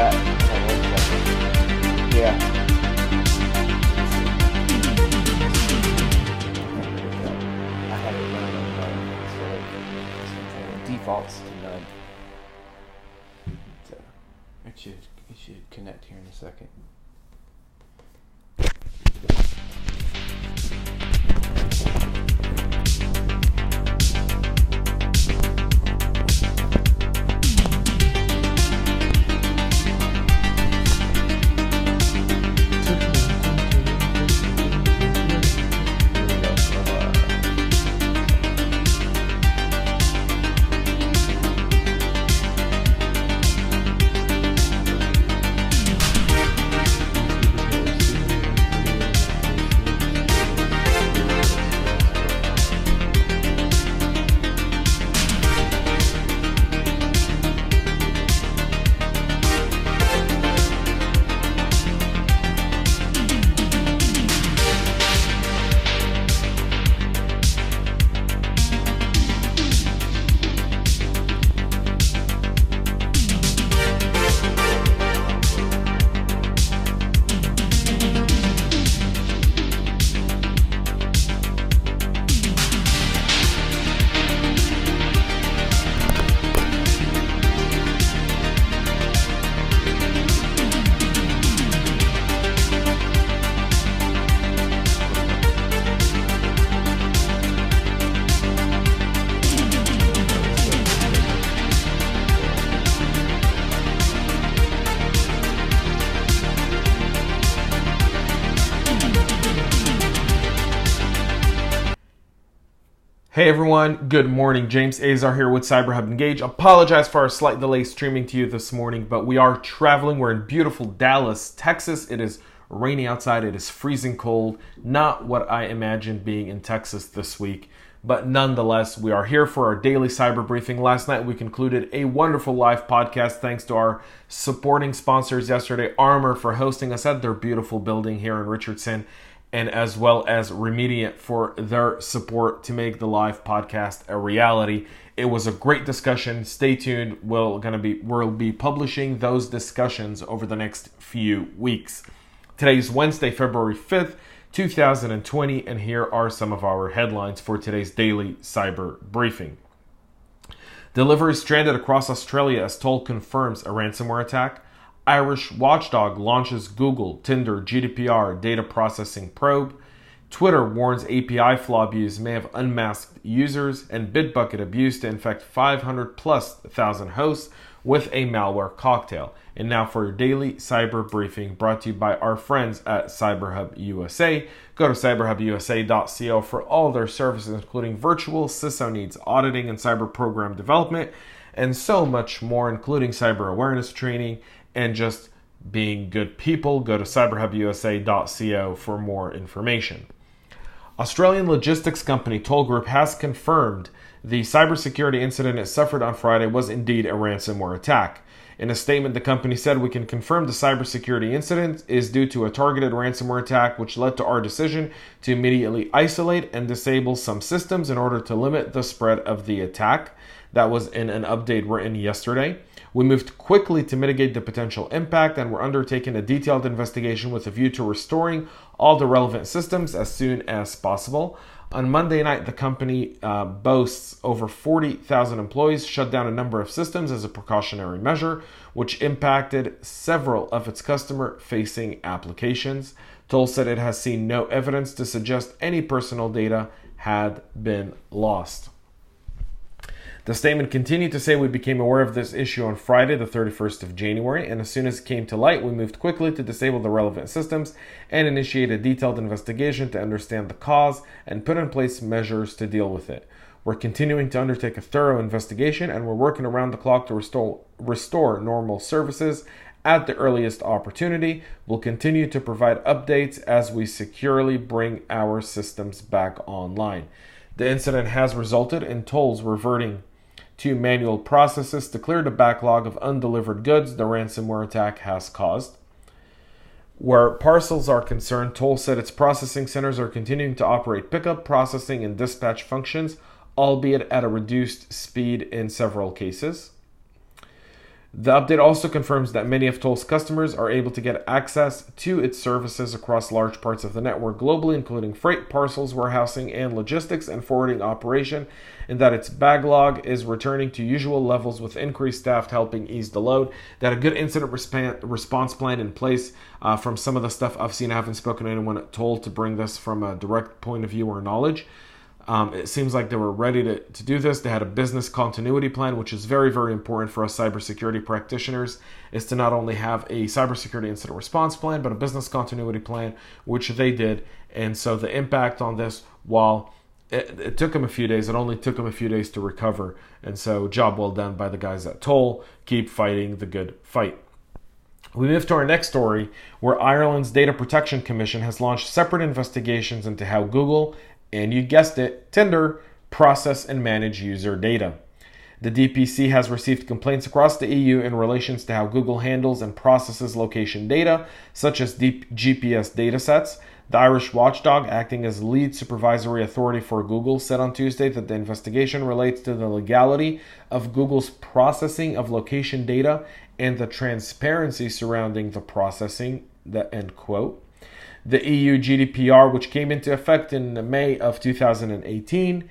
that. Yeah. I had it running on none, so defaults to none. So it should connect here in a second. Hey everyone, good morning. James Azar here with CyberHub Engage. Apologize for our slight delay streaming to you this morning, but we are traveling. We're in beautiful Dallas, Texas. It is rainy outside. It is freezing cold. Not what I imagined being in Texas this week, but nonetheless, we are here for our daily cyber briefing. Last night, we concluded a wonderful live podcast thanks to our supporting sponsors yesterday, Armor, for hosting us at their beautiful building here in Richardson, and as well as Remediant for their support to make the live podcast a reality. It was a great discussion. Stay tuned. We'll be publishing those discussions over the next few weeks. Today's Wednesday, February 5th, 2020, and here are some of our headlines for today's daily cyber briefing. Deliveries stranded across Australia as toll confirms a ransomware attack. Irish watchdog launches Google, Tinder, GDPR data processing probe. Twitter warns API flaw abuse may have unmasked users, and Bitbucket abused to infect 500,000+ hosts with a malware cocktail. And now for your daily cyber briefing, brought to you by our friends at CyberHub USA. Go to cyberhubusa.co for all their services, including virtual CISO needs, auditing and cyber program development, and so much more, including cyber awareness training and just being good people. Go to cyberhubusa.co for more information. Australian logistics company Toll Group has confirmed the cybersecurity incident it suffered on Friday was indeed a ransomware attack. In a statement, the company said, "We can confirm the cybersecurity incident is due to a targeted ransomware attack, which led to our decision to immediately isolate and disable some systems in order to limit the spread of the attack." That was in an update written yesterday. "We moved quickly to mitigate the potential impact, and we're undertaking a detailed investigation with a view to restoring all the relevant systems as soon as possible." On Monday night, the company boasts over 40,000 employees, shut down a number of systems as a precautionary measure, which impacted several of its customer-facing applications. Toll said it has seen no evidence to suggest any personal data had been lost. The statement continued to say, "We became aware of this issue on Friday, the 31st of January, and as soon as it came to light, we moved quickly to disable the relevant systems and initiate a detailed investigation to understand the cause and put in place measures to deal with it. We're continuing to undertake a thorough investigation, and we're working around the clock to restore normal services at the earliest opportunity. We'll continue to provide updates as we securely bring our systems back online." The incident has resulted in tolls reverting to manual processes to clear the backlog of undelivered goods the ransomware attack has caused. Where parcels are concerned, Toll said its processing centers are continuing to operate pickup, processing, and dispatch functions, albeit at a reduced speed in several cases. The update also confirms that many of Toll's customers are able to get access to its services across large parts of the network globally, including freight, parcels, warehousing, and logistics and forwarding operation, and that its backlog is returning to usual levels with increased staff helping ease the load. They had a good incident response plan in place. From some of the stuff I've seen, I haven't spoken to anyone at Toll to bring this from a direct point of view or knowledge. It seems like they were ready to do this. They had a business continuity plan, which is very, very important for us cybersecurity practitioners, is to not only have a cybersecurity incident response plan, but a business continuity plan, which they did. And so the impact on this, while it took them a few days, it only took them a few days to recover. And so job well done by the guys at Toll. Keep fighting the good fight. We move to our next story, where Ireland's Data Protection Commission has launched separate investigations into how Google, and you guessed it, Tinder, process and manage user data. The DPC has received complaints across the EU in relation to how Google handles and processes location data, such as GPS datasets. The Irish watchdog, acting as lead supervisory authority for Google, said on Tuesday that the investigation relates to the legality of Google's processing of location data and the transparency surrounding the processing, end quote. The EU GDPR, which came into effect in May of 2018,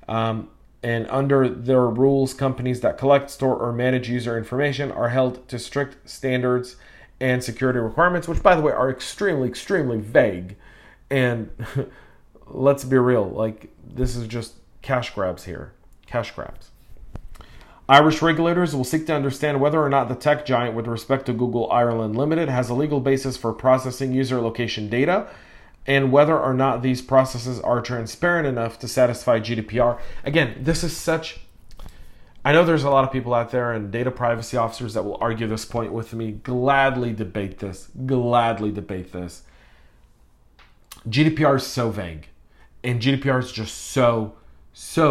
and under their rules, companies that collect, store, or manage user information are held to strict standards and security requirements, which, by the way, are extremely, extremely vague. And let's be real, like, this is just cash grabs here. Cash grabs. Irish regulators will seek to understand whether or not the tech giant, with respect to Google Ireland Limited, has a legal basis for processing user location data, and whether or not these processes are transparent enough to satisfy GDPR. Again, this is such... I know there's a lot of people out there and data privacy officers that will argue this point with me. Gladly debate this. Gladly debate this. GDPR is so vague. And GDPR is just so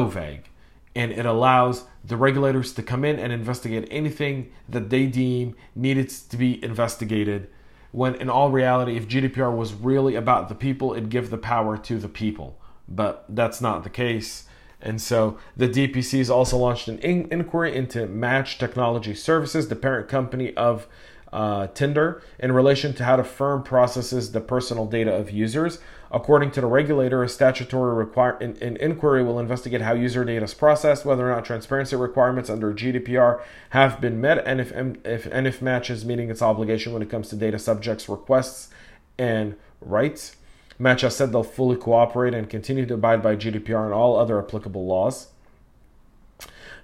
vague. And it allows the regulators to come in and investigate anything that they deem needed to be investigated, when in all reality, if GDPR was really about the people, it'd give the power to the people. But that's not the case. And so the DPC has also launched an inquiry into Match Technology Services, the parent company of Tinder, in relation to how the firm processes the personal data of users. According to the regulator, a statutory an inquiry will investigate how user data is processed, whether or not transparency requirements under GDPR have been met, and if Match is meeting its obligation when it comes to data subjects' requests and rights. Match has said they'll fully cooperate and continue to abide by GDPR and all other applicable laws.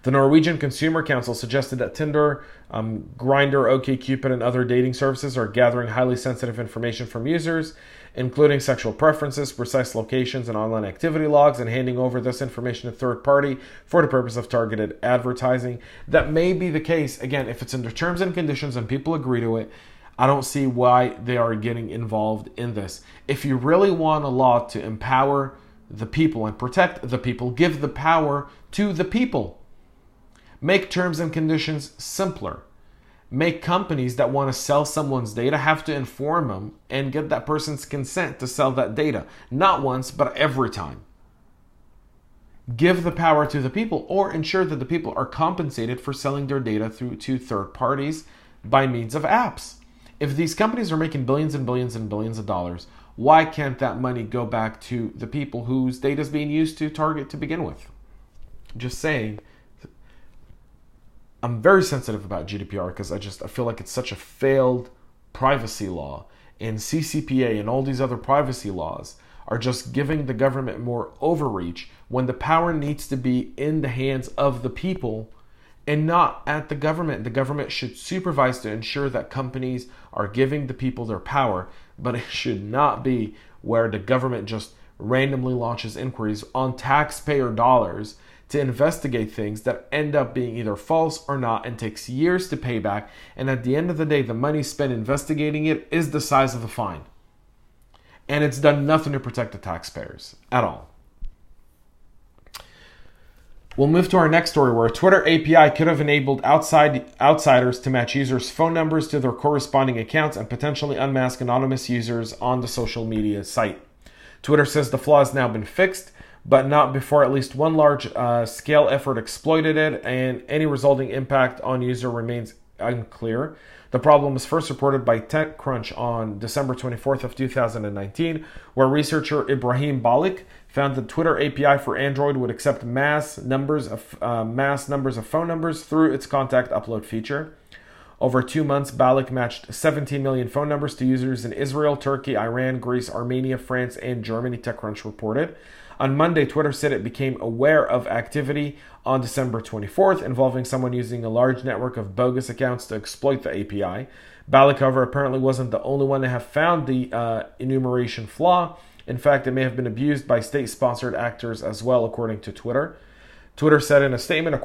The Norwegian Consumer Council suggested that Tinder, Grindr, OkCupid, and other dating services are gathering highly sensitive information from users, including sexual preferences, precise locations, and online activity logs, and handing over this information to third party for the purpose of targeted advertising. That may be the case. Again, if it's under terms and conditions and people agree to it, I don't see why they are getting involved in this. If you really want a law to empower the people and protect the people, give the power to the people. Make terms and conditions simpler. Make companies that want to sell someone's data have to inform them and get that person's consent to sell that data. Not once, but every time. Give the power to the people, or ensure that the people are compensated for selling their data to third parties by means of apps. If these companies are making billions and billions and billions of dollars, why can't that money go back to the people whose data is being used to target to begin with? Just saying. I'm very sensitive about GDPR because I feel like it's such a failed privacy law, and CCPA and all these other privacy laws are just giving the government more overreach when the power needs to be in the hands of the people and not at the government. The government should supervise to ensure that companies are giving the people their power, but it should not be where the government just randomly launches inquiries on taxpayer dollars to investigate things that end up being either false or not, and takes years to pay back. And at the end of the day, the money spent investigating it is the size of the fine. And it's done nothing to protect the taxpayers at all. We'll move to our next story, where a Twitter API could have enabled outsiders to match users' phone numbers to their corresponding accounts and potentially unmask anonymous users on the social media site. Twitter says the flaw has now been fixed, but not before at least one large-scale effort exploited it, and any resulting impact on user remains unclear. The problem was first reported by TechCrunch on December 24th of 2019, where researcher Ibrahim Balik found the Twitter API for Android would accept mass numbers of phone numbers through its contact upload feature. Over 2 months, Balik matched 17 million phone numbers to users in Israel, Turkey, Iran, Greece, Armenia, France, and Germany, TechCrunch reported. On Monday, Twitter said it became aware of activity on December 24th involving someone using a large network of bogus accounts to exploit the API. Balik, however, apparently wasn't the only one to have found the enumeration flaw. In fact, it may have been abused by state-sponsored actors as well, according to Twitter. Twitter said in a statement,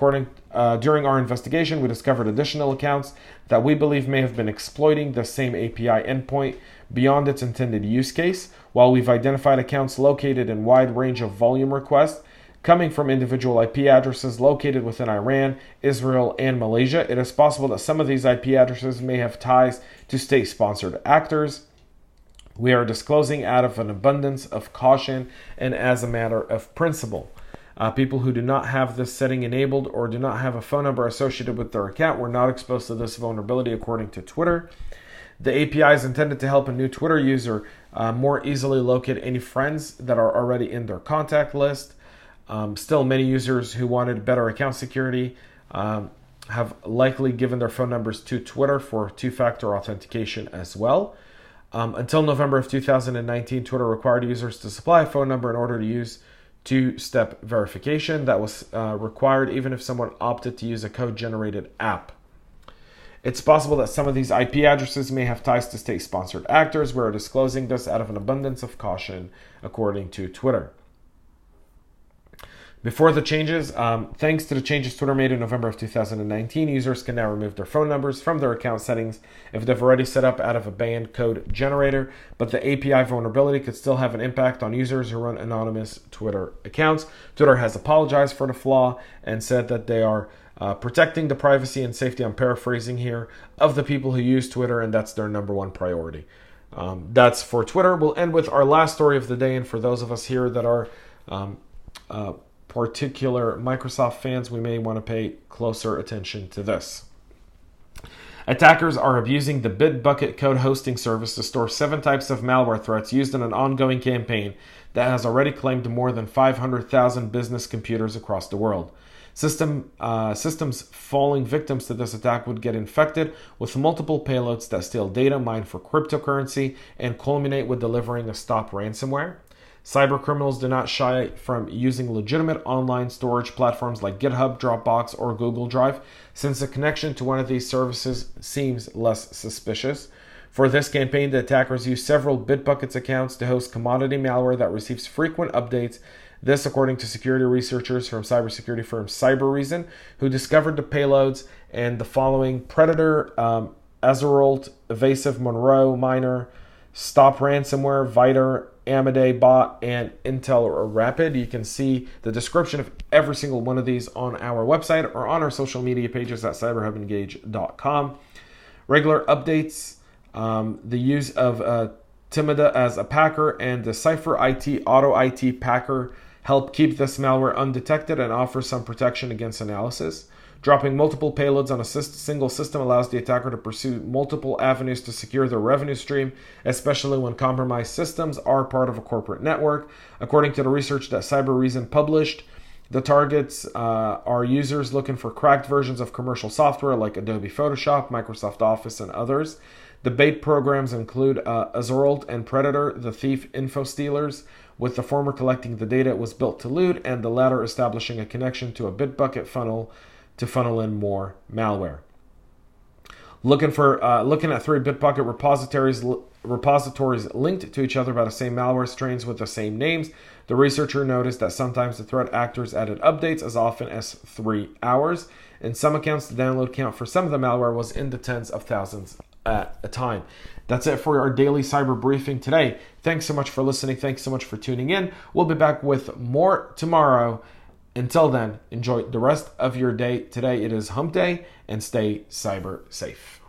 during our investigation, we discovered additional accounts that we believe may have been exploiting the same API endpoint beyond its intended use case. While we've identified accounts located in wide range of volume requests coming from individual IP addresses located within Iran, Israel, and Malaysia, it is possible that some of these IP addresses may have ties to state-sponsored actors. We are disclosing out of an abundance of caution and as a matter of principle. People who do not have this setting enabled or do not have a phone number associated with their account were not exposed to this vulnerability, according to Twitter. The API is intended to help a new Twitter user more easily locate any friends that are already in their contact list. Still, many users who wanted better account security have likely given their phone numbers to Twitter for two-factor authentication as well. Until November of 2019, Twitter required users to supply a phone number in order to use two-step verification. That was required even if someone opted to use a code-generated app. It's possible that some of these IP addresses may have ties to state-sponsored actors. We're disclosing this out of an abundance of caution, according to Twitter. Before the changes, thanks to the changes Twitter made in November of 2019, users can now remove their phone numbers from their account settings if they've already set up out of a banned code generator, but the API vulnerability could still have an impact on users who run anonymous Twitter accounts. Twitter has apologized for the flaw and said that they are protecting the privacy and safety, I'm paraphrasing here, of the people who use Twitter, and that's their number one priority. That's for Twitter. We'll end with our last story of the day, and for those of us here that are particular Microsoft fans, we may want to pay closer attention to this. Attackers are abusing the Bitbucket code hosting service to store 7 types of malware threats used in an ongoing campaign that has already claimed more than 500,000 business computers across the world. Systems falling victims to this attack would get infected with multiple payloads that steal data mined for cryptocurrency and culminate with delivering a stop ransomware. Cybercriminals do not shy from using legitimate online storage platforms like GitHub, Dropbox, or Google Drive, since the connection to one of these services seems less suspicious. For this campaign, the attackers used several Bitbuckets accounts to host commodity malware that receives frequent updates. This, according to security researchers from cybersecurity firm CyberReason, who discovered the payloads and the following: Predator, Azar, Evasive Monroe, Miner, Stop Ransomware, Viter, Amadei Bot, and Intel or Rapid. You can see the description of every single one of these on our website or on our social media pages at cyberhubengage.com. Regular updates, the use of Timida as a packer and the Cypher IT Auto IT packer help keep this malware undetected and offer some protection against analysis. Dropping multiple payloads on a single system allows the attacker to pursue multiple avenues to secure their revenue stream, especially when compromised systems are part of a corporate network. According to the research that CyberReason published, the targets are users looking for cracked versions of commercial software like Adobe Photoshop, Microsoft Office, and others. The bait programs include Azar and Predator, the thief info stealers, with the former collecting the data it was built to loot, and the latter establishing a connection to a Bitbucket funnel to funnel in more malware. Looking at 3 Bitbucket repositories linked to each other by the same malware strains with the same names, the researcher noticed that sometimes the threat actors added updates as often as 3 hours. In some accounts, the download count for some of the malware was in the tens of thousands at a time. That's it for our daily cyber briefing today. Thanks so much for listening. Thanks so much for tuning in. We'll be back with more tomorrow. Until then, enjoy the rest of your day. Today it is hump day, and stay cyber safe.